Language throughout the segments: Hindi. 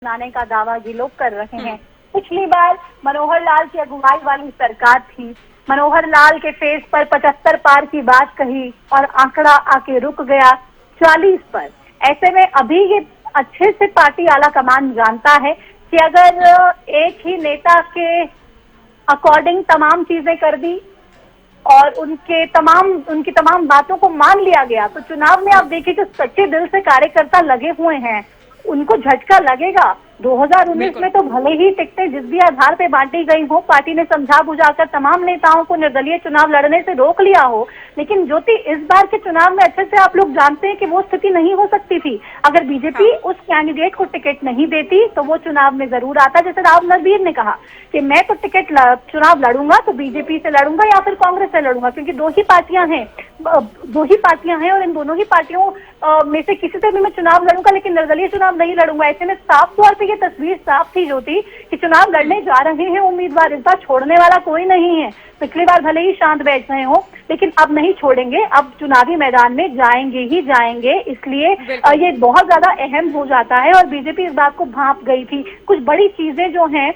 बनाने का दावा ये लोग कर रहे हैं। पिछली बार मनोहर लाल की अगुवाई वाली सरकार थी। मनोहर लाल के फेस पर 75 पार की बात कही और आंकड़ा आके रुक गया 40 पर। ऐसे में अभी ये अच्छे से पार्टी आला कमान जानता है कि अगर एक ही नेता के अकॉर्डिंग तमाम चीजें कर दी और उनकी तमाम बातों को मान लिया गया तो चुनाव में आप देखिए जो सच्चे दिल से कार्यकर्ता लगे हुए हैं उनको झटका लगेगा। 2019 में तो भले ही टिकटें जिस भी आधार पे बांटी गई हो, पार्टी ने समझा बुझाकर तमाम नेताओं को निर्दलीय चुनाव लड़ने से रोक लिया हो, लेकिन ज्योति इस बार के चुनाव में अच्छे से आप लोग जानते हैं कि वो स्थिति नहीं हो सकती थी। अगर बीजेपी उस कैंडिडेट को टिकट नहीं देती तो वो चुनाव में जरूर आता। जैसे राव नरवीर ने कहा कि मैं तो चुनाव लड़ूंगा तो बीजेपी से लड़ूंगा या फिर कांग्रेस से लड़ूंगा, क्योंकि दो ही पार्टियां हैं और इन दोनों ही पार्टियों में से किसी से भी मैं चुनाव लड़ूंगा, लेकिन निर्दलीय चुनाव नहीं लड़ूंगा। ऐसे में साफ तौर पे ये तस्वीर साफ थी ज्योति कि चुनाव लड़ने जा रहे हैं उम्मीदवार, इस बार छोड़ने वाला कोई नहीं है। पिछली बार भले ही शांत बैठ गए हो लेकिन अब नहीं छोड़ेंगे, अब चुनावी मैदान में जाएंगे ही जाएंगे। इसलिए ये बहुत ज्यादा अहम हो जाता है और बीजेपी इस बात को भांप गई थी। कुछ बड़ी चीजें जो हैं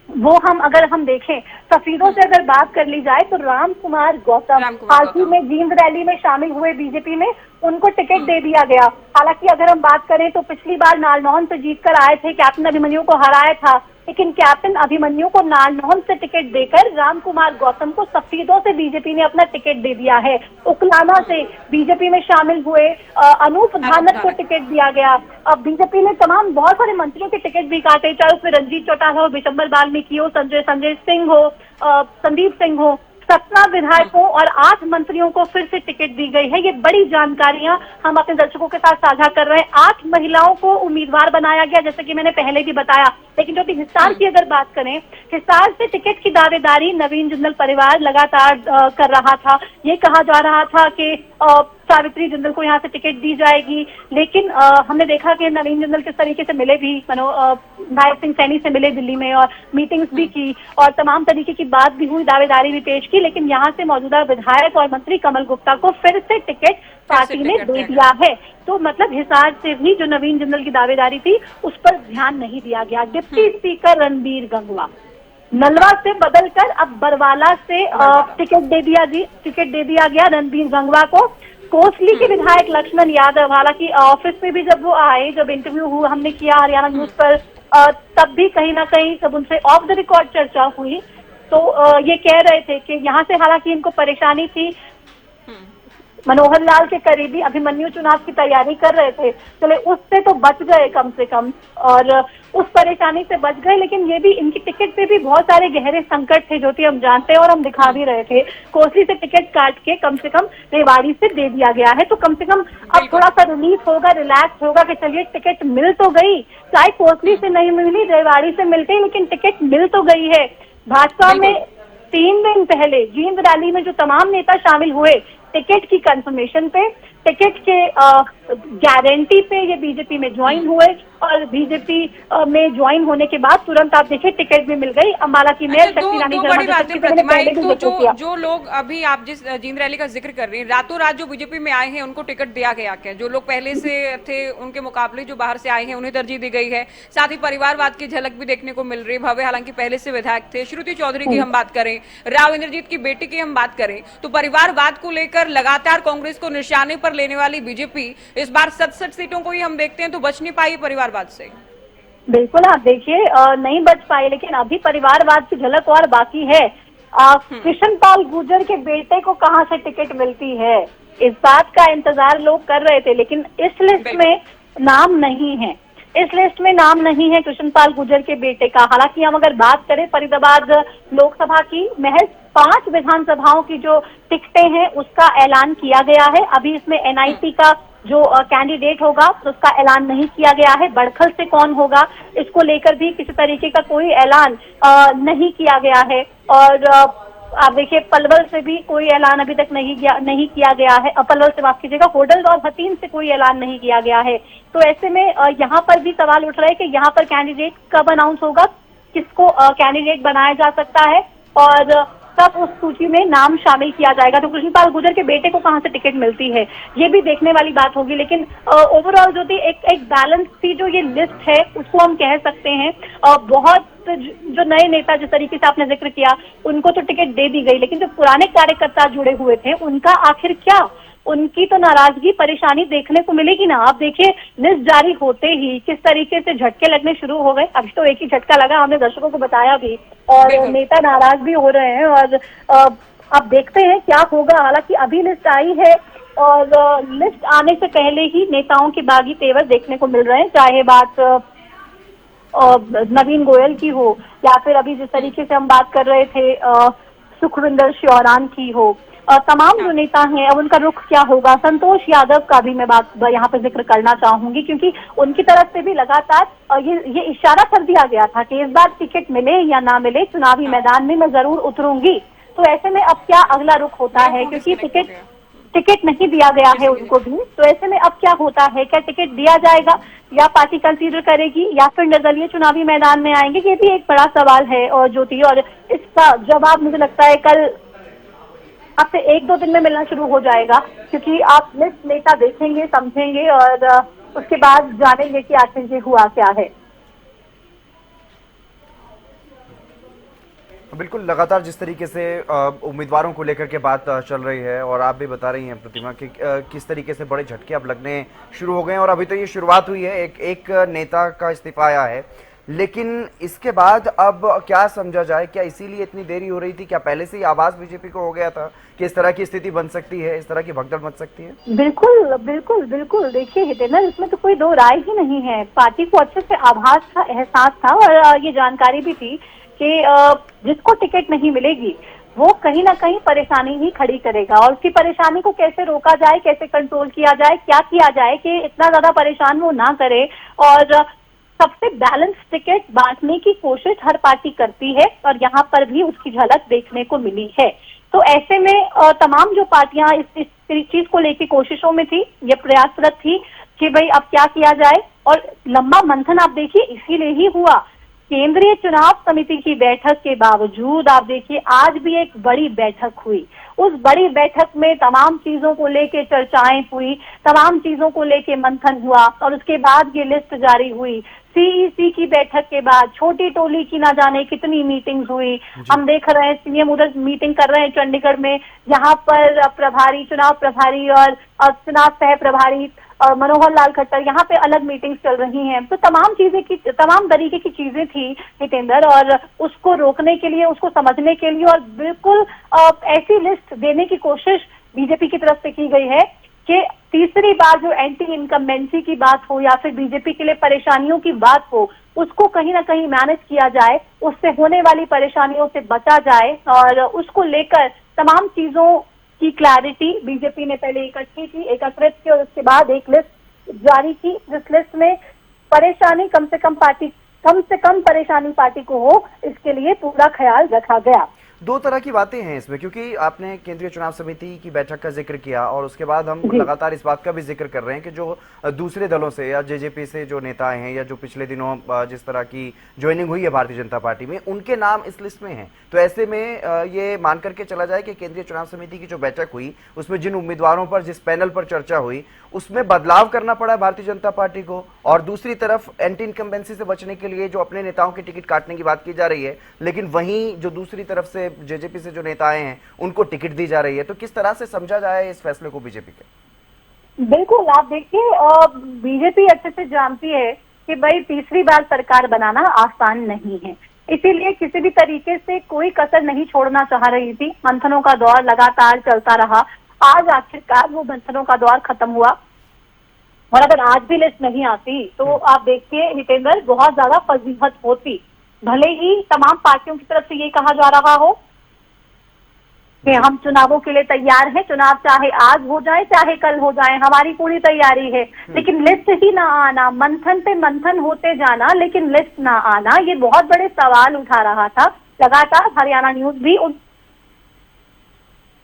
वो अगर हम देखें, सफीरों से अगर बात कर ली जाए तो राम कुमार गौतम हाल ही में जींद रैली में शामिल हुए बीजेपी में, उनको टिकट दे दिया गया। हालांकि अगर हम बात करें तो पिछली बार नारनौल से जीतकर आए थे, कैप्टन अभिमन्यु को हराया था, लेकिन कैप्टन अभिमन्यु को नारनौल से टिकट देकर राम कुमार गौतम को सफीदों से बीजेपी ने अपना टिकट दे दिया है। उकलाना से बीजेपी में शामिल हुए अनूप धानक को टिकट दिया गया। अब बीजेपी ने तमाम बहुत सारे मंत्रियों के टिकट भी काटे, चाहे उसमें रंजीत चौटाला हो, विशंबर वाल्मीकि हो, संजय सिंह हो, संदीप सिंह हो, 17 विधायकों और 8 मंत्रियों को फिर से टिकट दी गई है। ये बड़ी जानकारियां हम अपने दर्शकों के साथ साझा कर रहे हैं। 8 महिलाओं को उम्मीदवार बनाया गया, जैसे कि मैंने पहले भी बताया। लेकिन जो हिसार की अगर बात करें, हिसार से टिकट की दावेदारी नवीन जिंदल परिवार लगातार कर रहा था। ये कहा जा रहा था कि सावित्री जिंदल को यहाँ से टिकट दी जाएगी, लेकिन हमने देखा कि नवीन जिंदल किस तरीके से मिले भी, नायब सिंह सैनी से मिले दिल्ली में और मीटिंग्स भी की और तमाम तरीके की बात भी हुई, दावेदारी भी पेश की, लेकिन यहाँ से मौजूदा विधायक और मंत्री कमल गुप्ता को फिर से टिकट पार्टी ने दे दिया है। तो मतलब हिसार से भी जो नवीन जिंदल की दावेदारी थी उस पर ध्यान नहीं दिया गया। डिप्टी स्पीकर रणबीर गंगवा नलवा से बदलकर अब बरवाला से टिकट दे दिया गया रणबीर गंगवा को। कोसली के विधायक लक्ष्मण यादव, हालांकि ऑफिस में भी जब वो आए, जब इंटरव्यू हुआ हमने किया हरियाणा न्यूज पर, तब भी कहीं ना कहीं जब उनसे ऑफ द रिकॉर्ड चर्चा हुई तो ये कह रहे थे कि यहाँ से हालांकि इनको परेशानी थी, मनोहर लाल के करीबी अभिमन्यु चुनाव की तैयारी कर रहे थे, चले उससे तो बच गए कम से कम और उस परेशानी से बच गए, लेकिन ये भी इनकी टिकट पे भी बहुत सारे गहरे संकट थे जो कि हम जानते हैं और हम दिखा भी रहे थे। कोसली से टिकट काट के कम से कम रेवाड़ी से दे दिया गया है, तो कम से कम अब थोड़ा सा रिलीफ होगा, रिलैक्स होगा कि चलिए टिकट मिल तो गई, चाहे कोसली से नहीं मिली, रेवाड़ी से मिल गई, लेकिन टिकट मिल तो गई है। भाजपा में 3 दिन पहले जींद रैली में जो तमाम नेता शामिल हुए टिकट की कंफर्मेशन पे, टिकट के गारंटी पे ये बीजेपी में ज्वाइन हुए और बीजेपी में ज्वाइन होने के बाद तुरंत आप देखिए टिकट भी मिल गई। अम्बाला की मेयर शक्ति रानी जो लोग अभी आप जिस जींद रैली का जिक्र कर रही हैं, रातों रात जो बीजेपी में आए हैं उनको टिकट दिया गया क्या? जो लोग पहले से थे उनके मुकाबले जो बाहर से आए हैं उन्हें तरजीह दी गई है। साथ ही परिवारवाद की झलक भी देखने को मिल रही है। भव्य हालांकि पहले से विधायक थे, श्रुति चौधरी की हम बात करें, राव इंद्रजीत की बेटी की हम बात करें, तो परिवारवाद को लेकर लगातार कांग्रेस को निशाने पर लेने वाली बीजेपी इस बार 67 सीटों को ही हम देखते हैं तो बच नहीं पाई परिवारवाद से। बिल्कुल, आप देखिए नहीं बच पाई, लेकिन अभी परिवारवाद की झलक और बाकी है। कृष्ण पाल गुर्जर के बेटे को कहां से टिकट मिलती है, इस बात का इंतजार लोग कर रहे थे, लेकिन इस लिस्ट में नाम नहीं है। इस लिस्ट में नाम नहीं है कृष्ण पाल गुर्जर के बेटे का। हालांकि हम अगर बात करें फरीदाबाद लोकसभा की, महज 5 विधानसभाओं की जो टिकटें हैं उसका ऐलान किया गया है। अभी इसमें एनआईसी का जो कैंडिडेट होगा उसका ऐलान नहीं किया गया है। बड़खल से कौन होगा इसको लेकर भी किसी तरीके का कोई ऐलान नहीं किया गया है। और आप देखिए पलवल से भी कोई ऐलान अभी तक नहीं किया गया है। पलवल से माफ कीजिएगा, होडल और हसीन से कोई ऐलान नहीं किया गया है। तो ऐसे में यहाँ पर भी सवाल उठ रहा है कि यहाँ पर कैंडिडेट कब अनाउंस होगा, किसको कैंडिडेट बनाया जा सकता है। और तब उस सूची में नाम शामिल किया जाएगा। तो कृष्णपाल गुर्जर के बेटे को कहां से टिकट मिलती है, ये भी देखने वाली बात होगी। लेकिन ओवरऑल जो थी एक बैलेंस थी जो ये लिस्ट है, उसको हम कह सकते हैं। बहुत जो नए नेता, जिस तरीके से आपने जिक्र किया, उनको तो टिकट दे दी गई, लेकिन जो पुराने कार्यकर्ता जुड़े हुए थे उनका आखिर क्या? उनकी तो नाराजगी, परेशानी देखने को मिलेगी ना। आप देखिए, लिस्ट जारी होते ही किस तरीके से झटके लगने शुरू हो गए। अभी तो एक ही झटका लगा, हमने दर्शकों को बताया भी, और नेता नाराज भी हो रहे हैं। और अब देखते हैं क्या होगा। हालांकि अभी लिस्ट आई है और लिस्ट आने से पहले ही नेताओं के बागी तेवर देखने को मिल रहे हैं, चाहे बात नवीन गोयल की हो या फिर अभी जिस तरीके से हम बात कर रहे थे सुखविंदर श्योरान की हो। तमाम जो नेता हैं, अब उनका रुख क्या होगा। संतोष यादव का भी मैं बात यहाँ पर जिक्र करना चाहूंगी, क्योंकि उनकी तरफ से भी लगातार ये इशारा कर दिया गया था कि इस बार टिकट मिले या ना मिले, चुनावी मैदान में मैं जरूर उतरूंगी। तो ऐसे में अब क्या अगला रुख होता है, क्योंकि टिकट नहीं दिया गया है उनको भी। तो ऐसे में अब क्या होता है, क्या टिकट दिया जाएगा या पार्टी कंसीडर करेगी या फिर निर्दलीय चुनावी मैदान में आएंगे, ये भी एक बड़ा सवाल है। और ज्योति, और इसका जवाब मुझे लगता है कल अब से 1-2 दिन में मिलना शुरू हो जाएगा, क्योंकि आप लिस्ट नेता देखेंगे, समझेंगे और उसके बाद जानेंगे कि आखिर ये हुआ क्या है। बिल्कुल, लगातार जिस तरीके से उम्मीदवारों को लेकर के बात चल रही है और आप भी बता रही हैं प्रतिमा कि किस तरीके से बड़े झटके अब लगने शुरू हो गए हैं। और अभी तो ये शुरुआत हुई है, एक नेता का इस्तीफा आया है, लेकिन इसके बाद अब क्या समझा जाए? क्या इसीलिए इतनी देरी हो रही थी? क्या पहले से ही आभास बीजेपी को हो गया था कि इस तरह की स्थिति बन सकती है, इस तरह की भगदड़ मच सकती है? बिल्कुल बिल्कुल बिल्कुल। देखिए हितेंद्र, इसमें तो कोई दो राय ही नहीं है। पार्टी को अच्छे से आभास था, एहसास था और ये जानकारी भी थी कि जिसको टिकट नहीं मिलेगी वो कहीं ना कहीं परेशानी ही खड़ी करेगा। और उसकी परेशानी को कैसे रोका जाए, कैसे कंट्रोल किया जाए, क्या किया जाए कि इतना ज्यादा परेशान वो ना करे। और सबसे बैलेंस टिकट बांटने की कोशिश हर पार्टी करती है और यहाँ पर भी उसकी झलक देखने को मिली है। तो ऐसे में तमाम जो पार्टियां इस चीज को लेकर कोशिशों में थी, ये प्रयासरत थी कि भाई अब क्या किया जाए। और लंबा मंथन आप देखिए इसीलिए ही हुआ। केंद्रीय चुनाव समिति की बैठक के बावजूद आप देखिए आज भी एक बड़ी बैठक हुई। उस बड़ी बैठक में तमाम चीजों को लेके चर्चाएं हुई, तमाम चीजों को लेके मंथन हुआ और उसके बाद ये लिस्ट जारी हुई। सीईसी की बैठक के बाद छोटी टोली की ना जाने कितनी मीटिंग्स हुई। हम देख रहे हैं सीएम उधर मीटिंग कर रहे हैं चंडीगढ़ में, यहाँ पर प्रभारी, चुनाव प्रभारी और चुनाव सह प्रभारी मनोहर लाल खट्टर, यहाँ पे अलग मीटिंग्स चल रही हैं। तो तमाम तरीके की चीजें थी हितेंद्र, और उसको रोकने के लिए, उसको समझने के लिए और बिल्कुल ऐसी लिस्ट देने की कोशिश बीजेपी की तरफ से की गई है कि तीसरी बार जो एंटी इनकम्बेंसी की बात हो या फिर बीजेपी के लिए परेशानियों की बात हो, उसको कहीं ना कहीं मैनेज किया जाए, उससे होने वाली परेशानियों से बचा जाए। और उसको लेकर तमाम चीजों की क्लैरिटी बीजेपी ने पहले एकत्रित की और उसके बाद एक लिस्ट जारी की, जिस लिस्ट में परेशानी कम से कम परेशानी पार्टी को हो, इसके लिए पूरा ख्याल रखा गया। दो तरह की बातें हैं इसमें, क्योंकि आपने केंद्रीय चुनाव समिति की बैठक का जिक्र किया और उसके बाद हम लगातार इस बात का भी जिक्र कर रहे हैं कि जो दूसरे दलों से या जेजेपी से जो नेता आए हैं या जो पिछले दिनों जिस तरह की ज्वाइनिंग हुई है भारतीय जनता पार्टी में, उनके नाम इस लिस्ट में हैं। तो ऐसे में ये मान करके चला जाए कि केंद्रीय चुनाव समिति की जो बैठक हुई उसमें जिन उम्मीदवारों पर, जिस पैनल पर चर्चा हुई, उसमें बदलाव करना पड़ा भारतीय जनता पार्टी को। और दूसरी तरफ एंटी इनकम्बेंसी से बचने के लिए जो अपने नेताओं की टिकट काटने की बात की जा रही है, लेकिन वहीं जो दूसरी तरफ से जेजेपी से जो नेता आए हैं उनको टिकट दी जा रही है। तो किस तरह से समझा जाए इस फैसले को बीजेपी के? बिल्कुल, आप देखिए बीजेपी अच्छे से जानती है कि भाई तीसरी बार सरकार बनाना आसान नहीं है, इसीलिए किसी भी तरीके से कोई कसर नहीं छोड़ना चाह रही थी। मंथनों का दौर लगातार चलता रहा, आज आखिरकार वो मंथनों का दौर खत्म हुआ। और अगर आज भी लिस्ट नहीं आती तो आप देखिए हितेंद्र, बहुत ज्यादा फजीहत होती। भले ही तमाम पार्टियों की तरफ से ये कहा जा रहा हो कि हम चुनावों के लिए तैयार हैं, चुनाव चाहे आज हो जाए चाहे कल हो जाए, हमारी पूरी तैयारी है, लेकिन लिस्ट ही ना आना, मंथन पे मंथन होते जाना लेकिन लिस्ट ना आना, ये बहुत बड़े सवाल उठा रहा था। लगातार हरियाणा न्यूज भी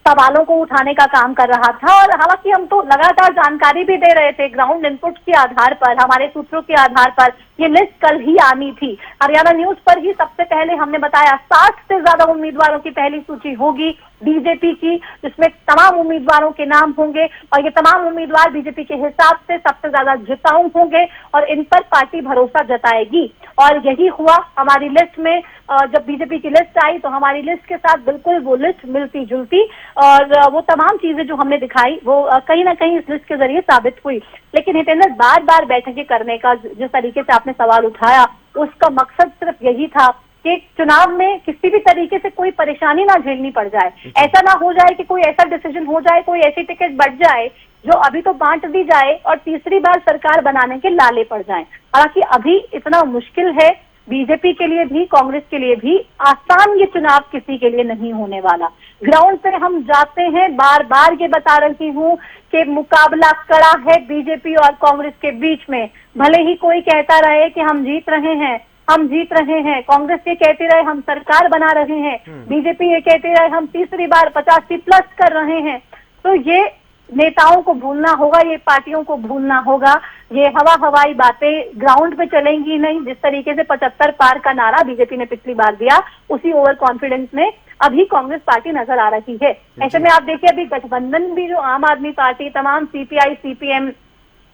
सवालों को उठाने का काम कर रहा था। और हालांकि हम तो लगातार जानकारी भी दे रहे थे ग्राउंड इनपुट के आधार पर, हमारे सूत्रों के आधार पर। ये लिस्ट कल ही आनी थी। हरियाणा न्यूज पर ही सबसे पहले हमने बताया 60 से ज्यादा उम्मीदवारों की पहली सूची होगी बीजेपी की, जिसमें तमाम उम्मीदवारों के नाम होंगे और ये तमाम उम्मीदवार बीजेपी के हिसाब से सबसे ज्यादा जिताऊ होंगे और इन पर पार्टी भरोसा जताएगी। और यही हुआ हमारी लिस्ट में। जब बीजेपी की लिस्ट आई तो हमारी लिस्ट के साथ बिल्कुल वो लिस्ट मिलती जुलती, और वो तमाम चीजें जो हमने दिखाई वो कहीं ना कहीं इस लिस्ट के जरिए साबित हुई। लेकिन हितेंद्र, बार बार बैठकें करने का जिस तरीके से आपने सवाल उठाया, उसका मकसद सिर्फ यही था कि चुनाव में किसी भी तरीके से कोई परेशानी ना झेलनी पड़ जाए। ऐसा ना हो जाए कि कोई ऐसा डिसीजन हो जाए, कोई ऐसी टिकट बढ़ जाए जो अभी तो बांट दी जाए और तीसरी बार सरकार बनाने के लाले पड़ जाएं। हालांकि अभी इतना मुश्किल है बीजेपी के लिए भी, कांग्रेस के लिए भी। आसान ये चुनाव किसी के लिए नहीं होने वाला। ग्राउंड पे हम जाते हैं, बार बार ये बता रही हूँ कि मुकाबला कड़ा है बीजेपी और कांग्रेस के बीच में। भले ही कोई कहता रहे कि हम जीत रहे हैं, हम जीत रहे हैं, कांग्रेस ये कहती रहे हम सरकार बना रहे हैं, बीजेपी ये कहती रहे हम तीसरी बार 85 प्लस कर रहे हैं। तो ये नेताओं को भूलना होगा, ये पार्टियों को भूलना होगा। ये हवाई बातें ग्राउंड पे चलेंगी नहीं। जिस तरीके से 75 पार का नारा बीजेपी ने पिछली बार दिया, उसी ओवर कॉन्फिडेंस में अभी कांग्रेस पार्टी नजर आ रही है। ऐसे में आप देखिए अभी गठबंधन भी, जो आम आदमी पार्टी, तमाम सीपीआई, सीपीएम,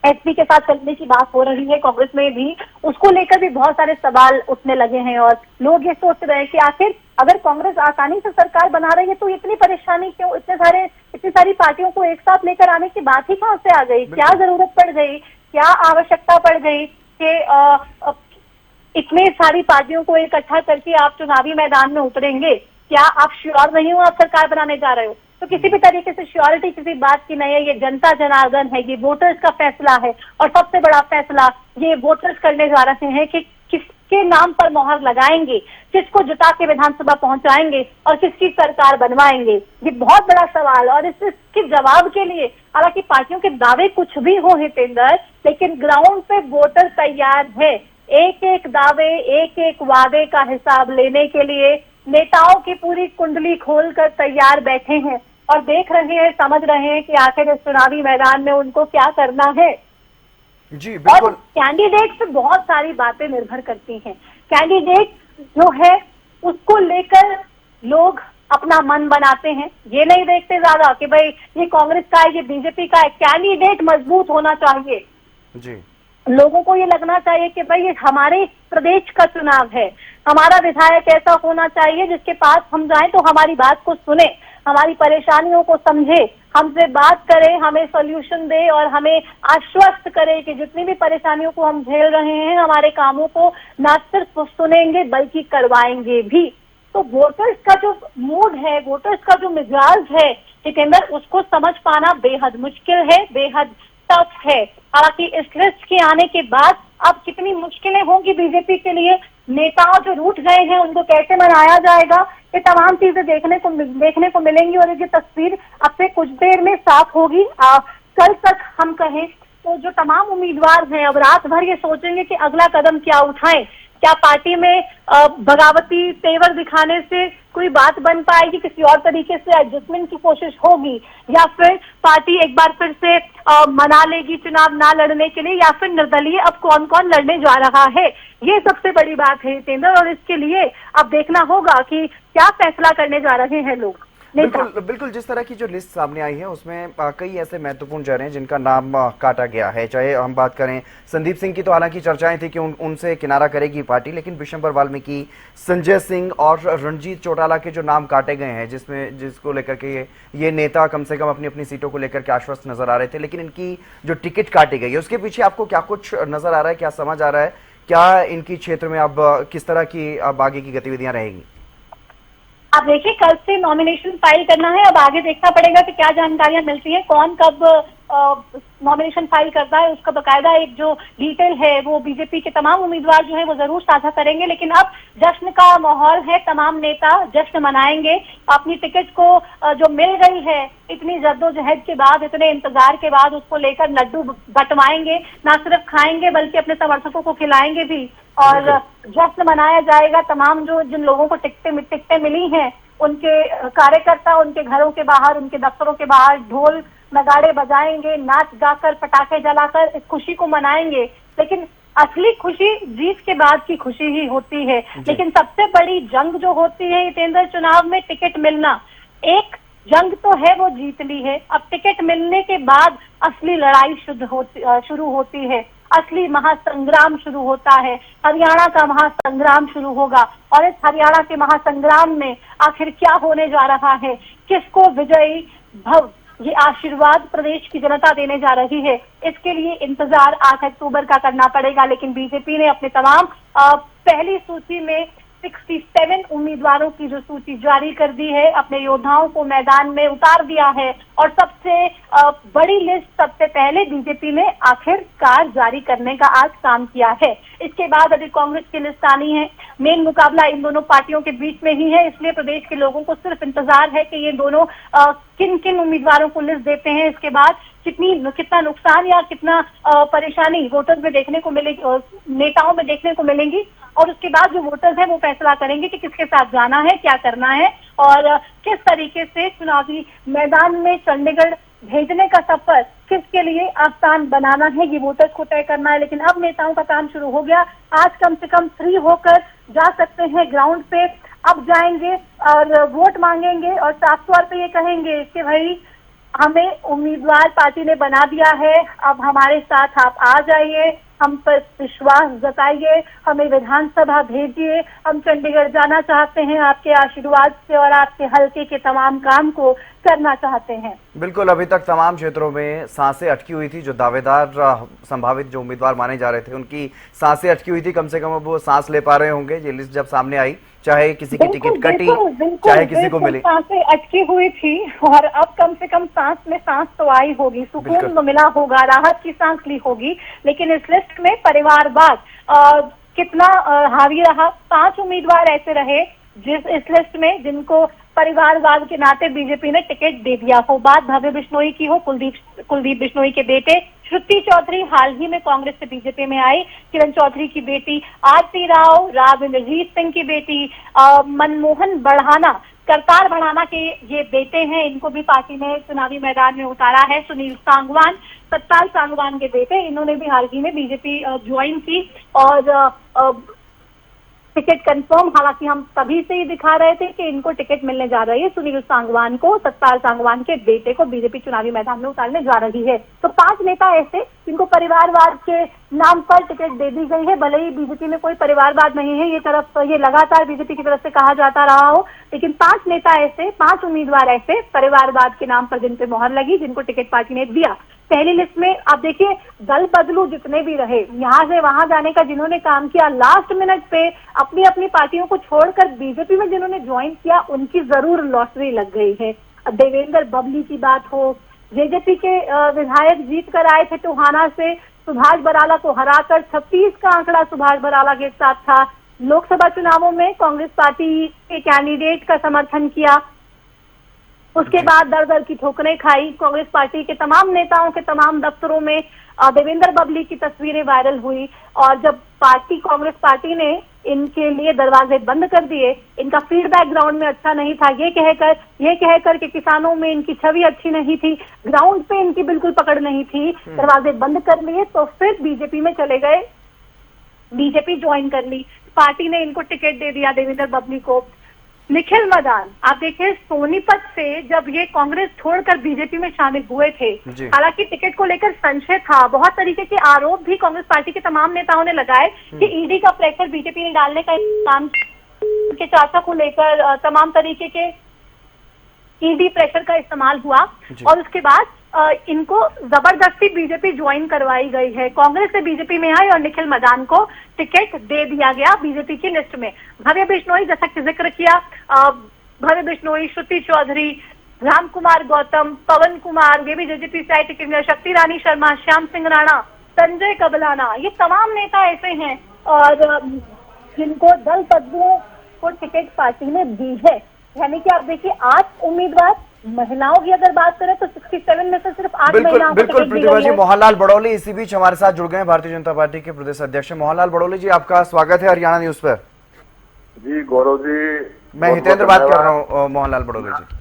एसपी के साथ चलने की बात हो रही है कांग्रेस में भी, उसको लेकर भी बहुत सारे सवाल उठने लगे हैं। और लोग ये सोच रहे हैं कि आखिर अगर कांग्रेस आसानी से सरकार बना रही है तो इतनी परेशानी क्यों, इतनी सारी पार्टियों को एक साथ लेकर आने की बात ही कहां से आ गई? क्या जरूरत पड़ गई, क्या आवश्यकता पड़ गई कि इतनी सारी पार्टियों को इकट्ठा करके आप चुनावी मैदान में उतरेंगे? क्या आप श्योर नहीं हो आप सरकार बनाने जा रहे हो? तो किसी भी तरीके से श्योरिटी किसी बात की नहीं है। ये जनता जनार्दन है, ये वोटर्स का फैसला है। और सबसे बड़ा फैसला ये वोटर्स करने जा रहे हैं कि किसके नाम पर मोहर लगाएंगे, किसको जिता के विधानसभा पहुंचाएंगे और किसकी सरकार बनवाएंगे। ये बहुत बड़ा सवाल। और इसके जवाब के लिए हालांकि पार्टियों के दावे कुछ भी हो हितेंद्र, लेकिन ग्राउंड पे वोटर तैयार है। एक एक दावे, एक एक वादे का हिसाब लेने के लिए नेताओं की पूरी कुंडली खोलकर तैयार बैठे हैं और देख रहे हैं, समझ रहे हैं कि आखिर इस चुनावी मैदान में उनको क्या करना है। जी बिल्कुल। और कैंडिडेट पे बहुत सारी बातें निर्भर करती हैं। कैंडिडेट जो है उसको लेकर लोग अपना मन बनाते हैं। ये नहीं देखते ज्यादा कि भाई ये कांग्रेस का है, ये बीजेपी का है। कैंडिडेट मजबूत होना चाहिए। जी, लोगों को ये लगना चाहिए कि भाई ये हमारे प्रदेश का चुनाव है, हमारा विधायक ऐसा होना चाहिए जिसके पास हम जाएं तो हमारी बात को सुने, हमारी परेशानियों को समझे, हमसे बात करे, हमें सॉल्यूशन दे और हमें आश्वस्त करे कि जितनी भी परेशानियों को हम झेल रहे हैं, हमारे कामों को न सिर्फ सुनेंगे बल्कि करवाएंगे भी। तो वोटर्स का जो मूड है, वोटर्स का जो मिजाज है हितेंद्र, उसको समझ पाना बेहद मुश्किल है, बेहद टफ है। हालांकि इस लिस्ट के आने के बाद अब कितनी मुश्किलें होंगी बीजेपी के लिए, नेताओं जो रूठ गए हैं उनको कैसे मनाया जाएगा, ये तमाम चीजें देखने को मिलेंगी। और ये तस्वीर अब से कुछ देर में साफ होगी। कल तक हम कहें तो जो तमाम उम्मीदवार हैं अब रात भर ये सोचेंगे कि अगला कदम क्या उठाएं। क्या पार्टी में बगावती तेवर दिखाने से कोई बात बन पाएगी, किसी और तरीके से एडजस्टमेंट की कोशिश होगी, या फिर पार्टी एक बार फिर से मना लेगी चुनाव ना लड़ने के लिए, या फिर निर्दलीय अब कौन कौन लड़ने जा रहा है। ये सबसे बड़ी बात है हितेंद्र। और इसके लिए अब देखना होगा कि क्या फैसला करने जा रहे हैं लोग। बिल्कुल बिल्कुल। जिस तरह की जो लिस्ट सामने आई है उसमें कई ऐसे महत्वपूर्ण चेहरे हैं जिनका नाम काटा गया है। चाहे हम बात करें संदीप सिंह की, तो हालांकि चर्चाएं थी कि उनसे किनारा करेगी पार्टी, लेकिन विशंबर वाल्मीकि, संजय सिंह और रणजीत चौटाला के जो नाम काटे गए हैं, जिसको लेकर के ये नेता कम से कम अपनी अपनी सीटों को लेकर के आश्वस्त नजर आ रहे थे, लेकिन इनकी जो टिकट काटी गई है उसके पीछे आपको क्या कुछ नजर आ रहा है, क्या समझ आ रहा है, क्या इनकी क्षेत्र में अब किस तरह की अब आगे की गतिविधियां रहेंगी? अब देखिए कल से नॉमिनेशन फाइल करना है। अब आगे देखना पड़ेगा कि क्या जानकारियां मिलती है, कौन कब नॉमिनेशन फाइल करता है, उसका बकायदा एक जो डिटेल है वो बीजेपी के तमाम उम्मीदवार जो है वो जरूर साझा करेंगे। लेकिन अब जश्न का माहौल है, तमाम नेता जश्न मनाएंगे। अपनी टिकट को जो मिल गई है इतनी जद्दोजहद के बाद, इतने इंतजार के बाद, उसको लेकर लड्डू बंटवाएंगे, ना सिर्फ खाएंगे बल्कि अपने समर्थकों को खिलाएंगे भी और जश्न मनाया जाएगा। तमाम जिन लोगों को टिकटें मिली हैं उनके कार्यकर्ता उनके घरों के बाहर, उनके दफ्तरों के बाहर ढोल नगाड़े बजाएंगे, नाच गाकर, पटाखे जलाकर इस खुशी को मनाएंगे। लेकिन असली खुशी जीत के बाद की खुशी ही होती है। लेकिन सबसे बड़ी जंग जो होती है हितेंद्र, चुनाव में टिकट मिलना, एक जंग तो है वो जीत ली है, अब टिकट मिलने के बाद असली लड़ाई शुरू होती है, असली महासंग्राम शुरू होता है। हरियाणा का महासंग्राम शुरू होगा और इस हरियाणा के महासंग्राम में आखिर क्या होने जा रहा है, किसको विजयी भव ये आशीर्वाद प्रदेश की जनता देने जा रही है, इसके लिए इंतजार 8 अक्टूबर का करना पड़ेगा। लेकिन बीजेपी ने अपने तमाम पहली सूची में 67 उम्मीदवारों की जो सूची जारी कर दी है, अपने योद्धाओं को मैदान में उतार दिया है और सबसे बड़ी लिस्ट सबसे पहले बीजेपी ने आखिरकार जारी करने का आज काम किया है। इसके बाद अभी कांग्रेस की लिस्ट आनी है। मेन मुकाबला इन दोनों पार्टियों के बीच में ही है, इसलिए प्रदेश के लोगों को सिर्फ इंतजार है कि ये दोनों किन किन उम्मीदवारों को लिस्ट देते हैं। इसके बाद कितना नुकसान या कितना परेशानी वोटर्स में देखने को मिलेगी, नेताओं में देखने को मिलेंगी, और उसके बाद जो वोटर्स हैं वो फैसला करेंगे कि किसके साथ जाना है, क्या करना है और किस तरीके से चुनावी मैदान में चंडीगढ़ भेजने का सफर किसके लिए आसान बनाना है, ये वोटर्स को तय करना है। लेकिन अब नेताओं का काम शुरू हो गया। आज कम से कम फ्री होकर जा सकते हैं ग्राउंड पे, अब जाएंगे और वोट मांगेंगे और साफ तौर पे ये कहेंगे कि भाई हमें उम्मीदवार पार्टी ने बना दिया है, अब हमारे साथ आप आ जाइए, हम पर विश्वास जताइए, हमें विधानसभा भेजिए, हम चंडीगढ़ जाना चाहते हैं, आपके आशीर्वाद से और आपके हल्के के तमाम काम को करना चाहते हैं। बिल्कुल, अभी तक तमाम क्षेत्रों में सांसें अटकी हुई थी। जो दावेदार संभावित जो उम्मीदवार माने जा रहे थे उनकी सांसें अटकी हुई थी, कम से कम अब वो सांस ले पा रहे होंगे ये लिस्ट जब सामने आई, चाहे किसी की टिकट कटी चाहे किसी को मिली। सांसें अटकी हुई थी और अब कम से कम सांस में सांस तो आई होगी, सुकून तो मिला होगा, राहत की सांस ली होगी। लेकिन इस लिस्ट में परिवारवाद कितना हावी रहा। 5 उम्मीदवार ऐसे रहे इस लिस्ट में जिनको परिवारवाद के नाते बीजेपी ने टिकट दे दिया हो। बात भव्य बिश्नोई की हो, कुलदीप बिश्नोई के बेटे श्रुति चौधरी हाल ही में कांग्रेस से बीजेपी में आई, किरण चौधरी की बेटी आरती राव इंद्रजीत सिंह की बेटी मनमोहन बढ़ाना, करतार बढ़ाना के ये बेटे हैं, इनको भी पार्टी ने चुनावी मैदान में उतारा है। सुनील सांगवान, सत्ताल सांगवान के बेटे, इन्होंने भी हाल ही में बीजेपी ज्वाइन की और टिकट कंफर्म, हालांकि हम तभी से ही दिखा रहे थे कि इनको टिकट मिलने जा रही है। सुनील सांगवान को, सत्ताल सांगवान के बेटे को बीजेपी चुनावी मैदान में उतारने जा रही है। तो 5 नेता ऐसे जिनको परिवारवाद के नाम पर टिकट दे दी गई है, भले ही बीजेपी में कोई परिवारवाद नहीं है, ये लगातार बीजेपी की तरफ से कहा जाता रहा हो, लेकिन 5 नेता ऐसे, 5 उम्मीदवार ऐसे परिवारवाद के नाम पर जिन पे मोहर लगी, जिनको टिकट पार्टी ने दिया। पहली लिस्ट में आप देखिए दल बदलू जितने भी रहे, यहाँ से वहां जाने का जिन्होंने काम किया, लास्ट मिनट पे अपनी अपनी पार्टियों को छोड़कर बीजेपी में जिन्होंने ज्वाइन किया, उनकी जरूर लॉटरी लग गई है। देवेंद्र बबली की बात हो, जेजेपी के विधायक जीत कर आए थे टोहाना से, सुभाष बराला को हराकर 36 का आंकड़ा सुभाष बराला के साथ था। लोकसभा चुनावों में कांग्रेस पार्टी के कैंडिडेट का समर्थन किया, उसके बाद दर दर की ठोकरें खाई। कांग्रेस पार्टी के तमाम नेताओं के तमाम दफ्तरों में देवेंद्र बबली की तस्वीरें वायरल हुई और जब कांग्रेस पार्टी ने इनके लिए दरवाजे बंद कर दिए, इनका फीडबैक ग्राउंड में अच्छा नहीं था, ये कहकर कि किसानों में इनकी छवि अच्छी नहीं थी, ग्राउंड पे इनकी बिल्कुल पकड़ नहीं थी, दरवाजे बंद कर लिए, तो फिर बीजेपी में चले गए, बीजेपी ज्वाइन कर ली, पार्टी ने इनको टिकट दे दिया देवेंद्र बबली को। निखिल मदान, आप देखिए सोनीपत से जब ये कांग्रेस छोड़कर बीजेपी में शामिल हुए थे, हालांकि टिकट को लेकर संशय था, बहुत तरीके के आरोप भी कांग्रेस पार्टी के तमाम नेताओं ने लगाए कि ईडी का प्रेशर बीजेपी ने डालने का काम के चाचा को लेकर तमाम तरीके के ईडी प्रेशर का इस्तेमाल हुआ और उसके बाद इनको जबरदस्ती बीजेपी ज्वाइन करवाई गई है। कांग्रेस से बीजेपी में आई और निखिल मदान को टिकट दे दिया गया बीजेपी की लिस्ट में। भव्य बिश्नोई, जैसा कि जिक्र किया, भव्य बिश्नोई, श्रुति चौधरी, राम कुमार गौतम, पवन कुमार, ये भी जेजेपी से आए टिकट, शक्ति रानी शर्मा, श्याम सिंह राणा, संजय कबलाना, ये तमाम नेता ऐसे हैं और जिनको दल बदलू को टिकट पार्टी ने दी है। यानी कि आप देखिए 8 उम्मीदवार, महिलाओं की अगर बात करें तो 67 में से सिर्फ 8 महिलाओं को बिल्कुल प्रतिभा जी। मोहनलाल बड़ौली इसी बीच हमारे साथ जुड़ गए, भारतीय जनता पार्टी के प्रदेश अध्यक्ष मोहनलाल बड़ौली जी, आपका स्वागत है हरियाणा न्यूज पर। जी गौरव जी, मैं हितेंद्र बात कर रहा हूँ, मोहनलाल बड़ोली जी।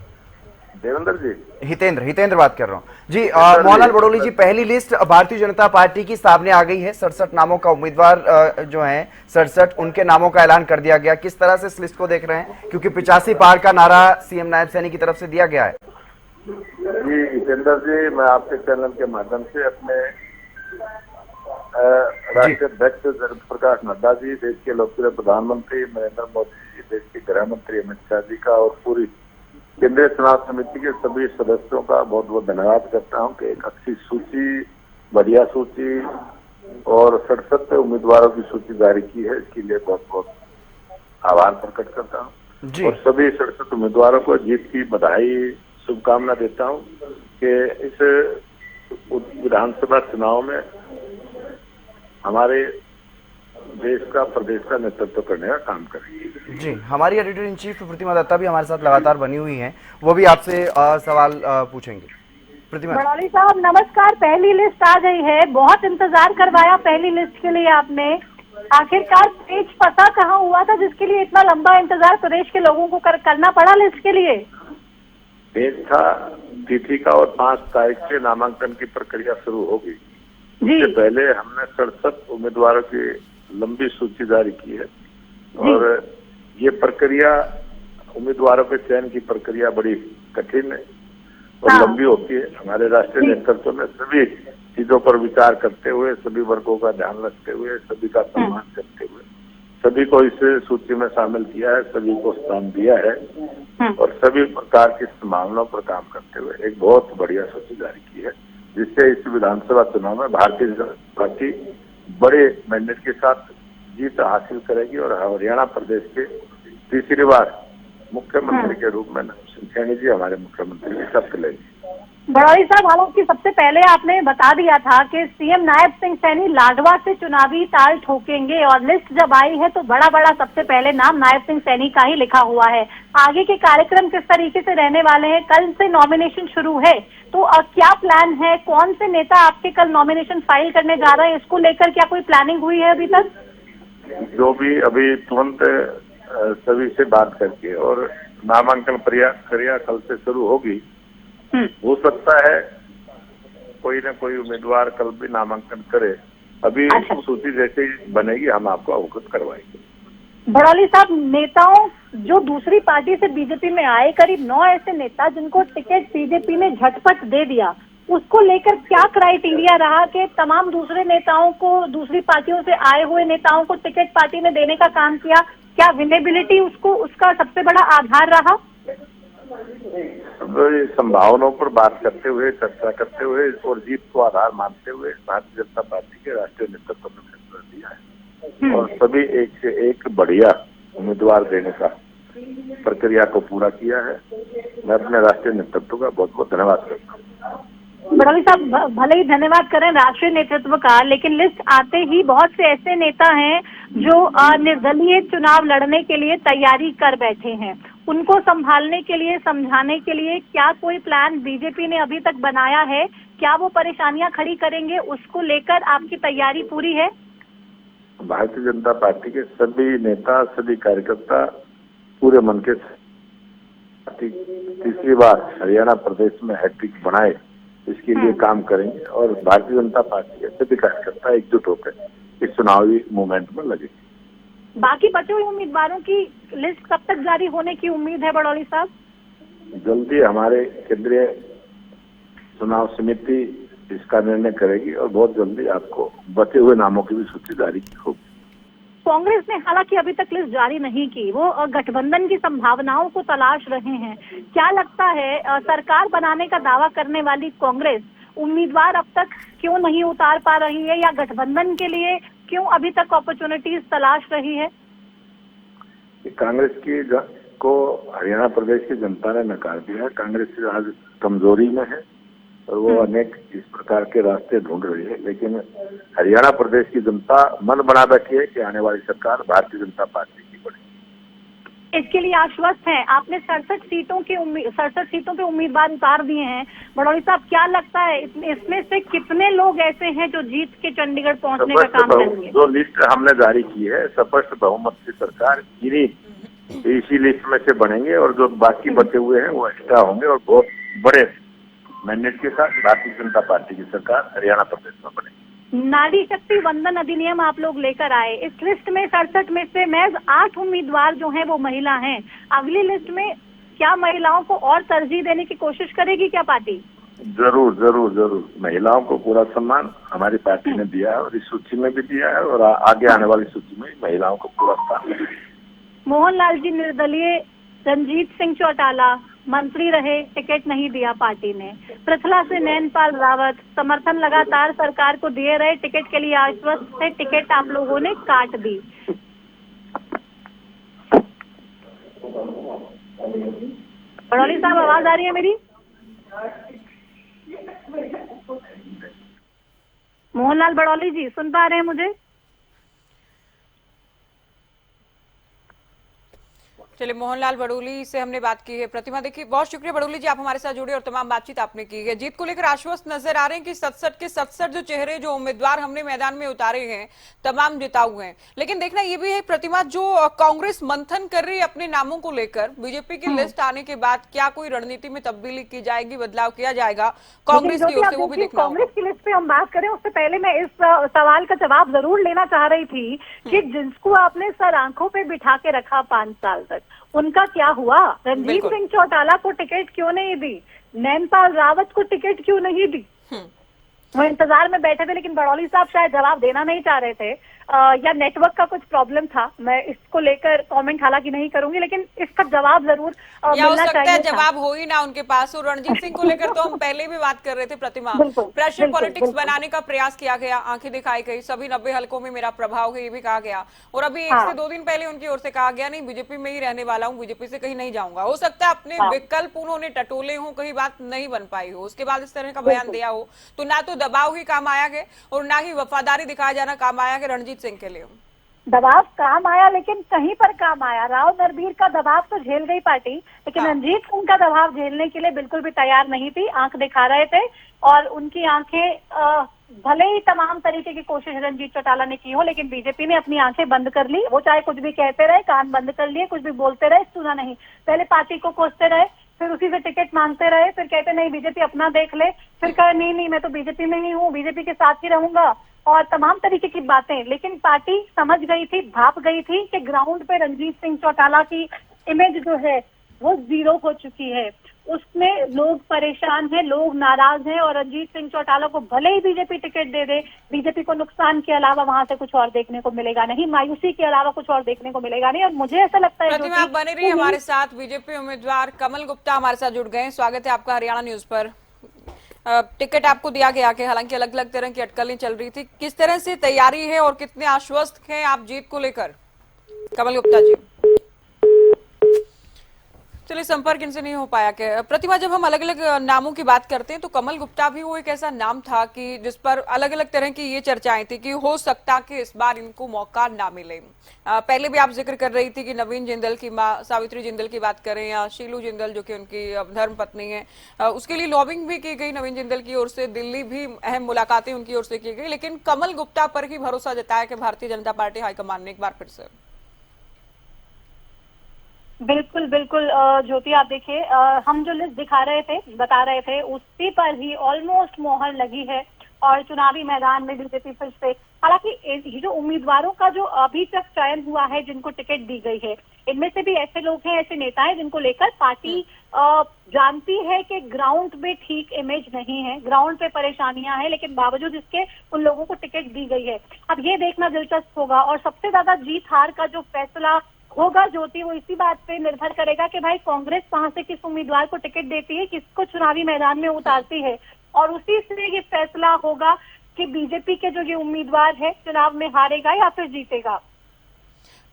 देवेंद्र जी, हितेंद्र बात कर रहा हूँ जी। मोहनलाल बड़ोली जी, पहली लिस्ट भारतीय जनता पार्टी की सामने आ गई है। 67 नामों का उम्मीदवार जो हैं 67, उनके नामों का ऐलान कर दिया गया। किस तरह से इस लिस्ट को देख रहे हैं, क्योंकि 85 पार का नारा सीएम नायब सैनी की तरफ से दिया गया है। जी हितेंद्र जी, मैं आपके चैनल के माध्यम से अपने राष्ट्रीय अध्यक्ष जगत प्रकाश नड्डा जी, देश के लोकप्रिय प्रधानमंत्री नरेंद्र मोदी जी, देश के गृह मंत्री अमित शाह जी का और पूरी केंद्रीय चुनाव समिति के सभी सदस्यों का बहुत बहुत धन्यवाद करता हूं कि एक अच्छी सूची, बढ़िया सूची और 67 उम्मीदवारों की सूची जारी की है। इसके लिए बहुत बहुत आभार प्रकट करता हूं और सभी 67 उम्मीदवारों को जीत की बधाई, शुभकामना देता हूं कि इस विधानसभा चुनाव में हमारे देश का, प्रदेश का नेतृत्व करने का काम करेंगे। जी, हमारी एडिटर इन चीफ प्रतिमा दत्ता भी हमारे साथ लगातार बनी हुई हैं, वो भी आपसे सवाल पूछेंगे। प्रतिमा बड़ौली साहब नमस्कार, पहली लिस्ट आ गई है, बहुत इंतजार करवाया पहली लिस्ट के लिए आपने, आखिरकार पेज फंसा कहाँ हुआ था जिसके लिए इतना लंबा इंतजार प्रदेश के लोगों को करना पड़ा लिस्ट के लिए? पेज था तिथि का और 5 तारीख से नामांकन की प्रक्रिया शुरू होगी। उससे पहले हमने 67 उम्मीदवारों की लंबी सूची जारी की है और ये प्रक्रिया, उम्मीदवारों के चयन की प्रक्रिया बड़ी कठिन है और लंबी होती है। हमारे राष्ट्रीय नेतृत्व में सभी चीजों पर विचार करते हुए, सभी वर्गों का ध्यान रखते हुए, सभी का सम्मान करते हुए सभी को इस सूची में शामिल किया है, सभी को स्थान दिया है और सभी प्रकार की संभावनाओं पर काम करते हुए एक बहुत बढ़िया सूची जारी की है, जिससे इस विधानसभा चुनाव में भारतीय जनता पार्टी बड़े मैंडेट के साथ जीत हासिल करेगी और हरियाणा प्रदेश के तीसरी बार मुख्यमंत्री के रूप में नमसिंह सैनी जी हमारे मुख्यमंत्री की शपथ लेंगे। बड़ौली साहब, हालांकि सबसे पहले आपने बता दिया था कि सीएम नायब सिंह सैनी लाडवा से चुनावी ताल ठोकेंगे और लिस्ट जब आई है तो बड़ा सबसे पहले नाम नायब सिंह सैनी का ही लिखा हुआ है। आगे के कार्यक्रम किस तरीके से रहने वाले हैं? कल से नॉमिनेशन शुरू है, तो क्या प्लान है? कौन से नेता आपके कल नॉमिनेशन फाइल करने जा रहे हैं? इसको लेकर क्या कोई प्लानिंग हुई है अभी तक? जो भी अभी तुरंत सभी से बात करके और नामांकन प्रक्रिया कल से शुरू होगी। हो सकता है कोई न कोई उम्मीदवार कल भी नामांकन करे। अभी सूची जैसे ही बनेगी हम आपको अवगत करवाएंगे। बड़ौली साहब, नेताओं जो दूसरी पार्टी से बीजेपी में आए, करीब 9 ऐसे नेता जिनको टिकट बीजेपी ने झटपट दे दिया, उसको लेकर क्या क्राइटेरिया रहा कि तमाम दूसरे नेताओं को, दूसरी पार्टियों से आए हुए नेताओं को टिकट पार्टी ने देने का काम किया? क्या विनेबिलिटी उसका सबसे बड़ा आधार रहा? संभावनाओं पर बात करते हुए, चर्चा करते हुए और जीत को आधार मानते हुए भारतीय जनता पार्टी के राष्ट्रीय नेतृत्व ने फैसला लिया है और सभी एक से एक बढ़िया उम्मीदवार देने का प्रक्रिया को पूरा किया है। मैं अपने राष्ट्रीय नेतृत्व का बहुत बहुत धन्यवाद करता हूँ। बड़ौली साहब, भले ही धन्यवाद करें राष्ट्रीय नेतृत्व का, लेकिन लिस्ट आते ही बहुत से ऐसे नेता हैं जो निर्दलीय चुनाव लड़ने के लिए तैयारी कर बैठे हैं। उनको संभालने के लिए, समझाने के लिए क्या कोई प्लान बीजेपी ने अभी तक बनाया है? क्या वो परेशानियां खड़ी करेंगे? उसको लेकर आपकी तैयारी पूरी है? भारतीय जनता पार्टी के सभी नेता, सभी कार्यकर्ता पूरे मन के तीसरी बार हरियाणा प्रदेश में हैट्रिक बनाए, इसके लिए काम करेंगे और भारतीय जनता पार्टी के सभी कार्यकर्ता एकजुट होकर इस चुनावी मूवमेंट में लगे। बाकी बचे हुए उम्मीदवारों की लिस्ट कब तक जारी होने की उम्मीद है बड़ौली साहब? जल्दी हमारे केंद्रीय चुनाव समिति इसका निर्णय करेगी और बहुत जल्दी आपको बचे हुए नामों की भी सूची जारी होगी। कांग्रेस ने हालांकि अभी तक लिस्ट जारी नहीं की, वो गठबंधन की संभावनाओं को तलाश रहे हैं। क्या लगता है सरकार बनाने का दावा करने वाली कांग्रेस उम्मीदवार अब तक क्यों नहीं उतार पा रही है, या गठबंधन के लिए क्यों अभी तक अपॉर्चुनिटीज तलाश रही है? कांग्रेस को हरियाणा प्रदेश की जनता ने नकार दिया है। कांग्रेस आज कमजोरी में है और वो अनेक इस प्रकार के रास्ते ढूंढ रही है, लेकिन हरियाणा प्रदेश की जनता मन बना बैठी है कि आने वाली सरकार भारतीय जनता पार्टी की बनेगी। इसके लिए आश्वस्त है। आपने 67 सीटों के उम्मीदवार उतार दिए हैं। बड़ौली साहब, क्या लगता है इसमें से कितने लोग ऐसे हैं जो जीत के चंडीगढ़ पहुंचने का काम करेंगे? जो लिस्ट हमने जारी की है, स्पष्ट बहुमत की सरकार इन्हीं इसी लिस्ट में से बनेंगे और जो बाकी बचे हुए हैं वो एक्स्ट्रा होंगे और बहुत बड़े मैंडेट के साथ भारतीय जनता पार्टी की सरकार हरियाणा प्रदेश में बनेगी। नारी शक्ति वंदन अधिनियम आप लोग लेकर आए, इस लिस्ट में 67 में से महज 8 उम्मीदवार जो हैं वो महिला हैं। अगली लिस्ट में क्या महिलाओं को और तरजीह देने की कोशिश करेगी क्या पार्टी? जरूर जरूर जरूर, महिलाओं को पूरा सम्मान हमारी पार्टी ने दिया है और इस सूची में भी दिया है और आगे आने वाली सूची में महिलाओं को पूरा स्थान मिलेगा। मोहनलाल जी निर्दलीय, रणजीत सिंह चौटाला मंत्री रहे, टिकट नहीं दिया पार्टी ने। पृथला से नैनपाल रावत, समर्थन लगातार सरकार को दिए रहे, टिकट के लिए आश्वस्त थे, टिकट आप लोगों ने काट दी। बड़ौली साहब आवाज आ रही है मेरी? मोहनलाल बड़ौली जी सुन पा रहे हैं मुझे? चलिए, मोहनलाल बड़ोली से हमने बात की है। प्रतिमा देखिए, बहुत शुक्रिया बड़ोली जी, आप हमारे साथ जुड़े और तमाम बातचीत आपने की है। जीत को लेकर आश्वस्त नजर आ रहे हैं कि 67 के 67 जो चेहरे, जो उम्मीदवार हमने मैदान में उतारे हैं, तमाम जिताऊ हैं। लेकिन देखना ये भी है प्रतिमा, जो कांग्रेस मंथन कर रही है अपने नामों को लेकर, बीजेपी की लिस्ट आने के बाद क्या कोई रणनीति में तब्दीली की जाएगी, बदलाव किया जाएगा कांग्रेस की ओर से, वो भी देखना होगा। कांग्रेस की लिस्ट पे हम बात करें उससे पहले मैं इस सवाल का जवाब जरूर लेना चाह रही थी कि जिसको आपने सर आंखों पे बिठा के रखा 5 साल तक, उनका क्या हुआ? रणजीत सिंह चौटाला को टिकट क्यों नहीं दी? नैनपाल रावत को टिकट क्यों नहीं दी? वो इंतजार में बैठे थे, लेकिन बड़ौली साहब शायद जवाब देना नहीं चाह रहे थे या नेटवर्क का कुछ प्रॉब्लम था। मैं इसको लेकर कमेंट हालांकि नहीं करूंगी, लेकिन इसका जवाब जरूर मिलना चाहिए। जवाब हो ही ना उनके पास। और रणजीत सिंह को लेकर तो हम पहले भी बात कर रहे थे प्रतिमा, प्रेशर पॉलिटिक्स बनाने का प्रयास किया गया, आंखें दिखाई गई, सभी 90 हलकों में मेरा प्रभाव है ये भी कहा गया, और अभी 1 से 2 दिन पहले उनकी ओर से कहा गया नहीं बीजेपी में ही रहने वाला हूँ, बीजेपी से कहीं नहीं जाऊंगा। हो सकता है अपने विकल्प उन्होंने टटोले हो, कहीं बात नहीं बन पाई हो, उसके बाद इस तरह का बयान दिया हो, तो ना तो दबाव ही काम आया है और ना ही वफादारी दिखाया जाना काम आया है रणजीत सिंह के लिए। दबाव काम आया, लेकिन कहीं पर काम आया। राव नरबीर का दबाव तो झेल गई पार्टी, लेकिन रणजीत सिंह का दबाव झेलने के लिए बिल्कुल भी तैयार नहीं थी। आंख दिखा रहे थे और उनकी आंखें भले ही तमाम तरीके की कोशिश रणजीत चौटाला ने की हो, लेकिन बीजेपी ने अपनी आंखें बंद कर ली। वो चाहे कुछ भी कहते रहे, कान बंद कर लिए, कुछ भी बोलते रहे, सुना नहीं। पहले पार्टी को कोसते रहे, फिर उसी से टिकट मांगते रहे, फिर कहते नहीं बीजेपी अपना देख ले, फिर कहा नहीं मैं तो बीजेपी में ही हूँ, बीजेपी के साथ ही रहूंगा, और तमाम तरीके की बातें। लेकिन पार्टी समझ गई थी, भाप गई थी कि ग्राउंड पे रणजीत सिंह चौटाला की इमेज जो है वो 0 हो चुकी है। उसमें लोग परेशान हैं, लोग नाराज हैं, और रणजीत सिंह चौटाला को भले ही बीजेपी टिकट दे दे, बीजेपी को नुकसान के अलावा वहां से कुछ और देखने को मिलेगा नहीं, मायूसी के अलावा कुछ और देखने को मिलेगा नहीं। और मुझे ऐसा लगता है प्रतिमा, आप बने रही हमारे साथ। बीजेपी उम्मीदवार कमल गुप्ता हमारे साथ जुड़ गए। स्वागत है आपका हरियाणा न्यूज पर। टिकट आपको दिया गया कि हालांकि अलग अलग तरह की अटकलें चल रही थी, किस तरह से तैयारी है और कितने आश्वस्त हैं आप जीत को लेकर? कमल गुप्ता जी, चलिए संपर्क इनसे नहीं हो पाया। क्या प्रतिमा, जब हम अलग अलग नामों की बात करते हैं तो कमल गुप्ता भी वो एक ऐसा नाम था कि जिस पर अलग अलग तरह की ये चर्चाएं थी कि हो सकता कि इस बार इनको मौका ना मिले। पहले भी आप जिक्र कर रही थी कि नवीन जिंदल की मां सावित्री जिंदल की बात करें या शीलू जिंदल जो कि उनकी धर्म पत्नी है, उसके लिए लॉबिंग भी की गई नवीन जिंदल की ओर से, दिल्ली भी अहम मुलाकातें उनकी ओर से की गई, लेकिन कमल गुप्ता पर ही भरोसा जताया कि भारतीय जनता पार्टी हाईकमान ने एक बार फिर से। बिल्कुल बिल्कुल ज्योति, आप देखिए हम जो लिस्ट दिखा रहे थे, बता रहे थे, उसी पर ही ऑलमोस्ट मोहर लगी है और चुनावी मैदान में बीजेपी फिर से, हालांकि ये जो उम्मीदवारों का जो अभी तक चयन हुआ है जिनको टिकट दी गई है, इनमें से भी ऐसे लोग हैं, ऐसे नेता हैं जिनको लेकर पार्टी जानती है कि ग्राउंड पे ठीक इमेज नहीं है, ग्राउंड पे परेशानियां हैं, लेकिन बावजूद इसके उन लोगों को टिकट दी गई है। अब ये देखना दिलचस्प होगा, और सबसे ज्यादा जीत हार का जो फैसला होगा ज्योति, वो इसी बात पे निर्भर करेगा कि भाई कांग्रेस कहां से किस उम्मीदवार को टिकट देती है, किसको चुनावी मैदान में उतारती है, और उसी से ये फैसला होगा कि बीजेपी के जो ये उम्मीदवार है चुनाव में हारेगा या फिर जीतेगा।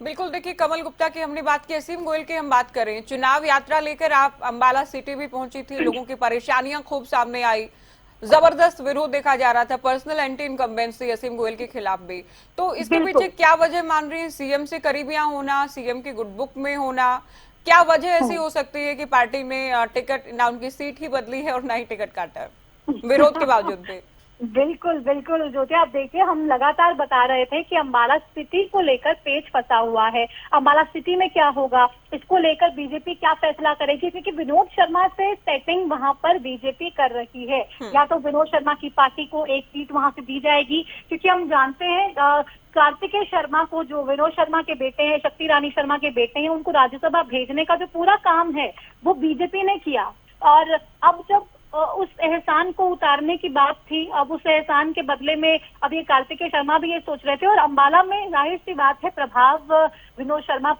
बिल्कुल, देखिए कमल गुप्ता की हमने बात की, असीम गोयल की हम बात करें, चुनाव यात्रा लेकर आप अंबाला सिटी भी पहुंची थी, लोगों की परेशानियां खूब सामने आई, जबरदस्त विरोध देखा जा रहा था, पर्सनल एंटी इनकम्बेंसी असीम गोयल के खिलाफ भी। तो इसके पीछे क्या वजह मान रही है? सीएम से करीबियां होना, सीएम की गुड बुक में होना, क्या वजह ऐसी हो सकती है कि पार्टी ने टिकट ना उनकी सीट ही बदली है और ना ही टिकट काटा है विरोध के बावजूद भी? बिल्कुल बिल्कुल ज्योति, आप देखिए हम लगातार बता रहे थे कि अंबाला सिटी को लेकर पेच फंसा हुआ है। अंबाला सिटी में क्या होगा, इसको लेकर बीजेपी क्या फैसला करेगी, क्योंकि विनोद शर्मा से सेटिंग वहां पर बीजेपी कर रही है। या तो विनोद शर्मा की पार्टी को एक सीट वहां से दी जाएगी, क्योंकि हम जानते हैं कार्तिकेय शर्मा को, जो विनोद शर्मा के बेटे हैं, शक्ति रानी शर्मा के बेटे हैं, उनको राज्यसभा भेजने का जो पूरा काम है वो बीजेपी ने किया। और अब जब उस एहसान को उतारने की बात थी, अब उस एहसान के बदले में अब ये कार्तिकेय शर्मा भी ये सोच रहे थे। और अंबाला में जाहिर सी बात है प्रभाव विनोद शर्मा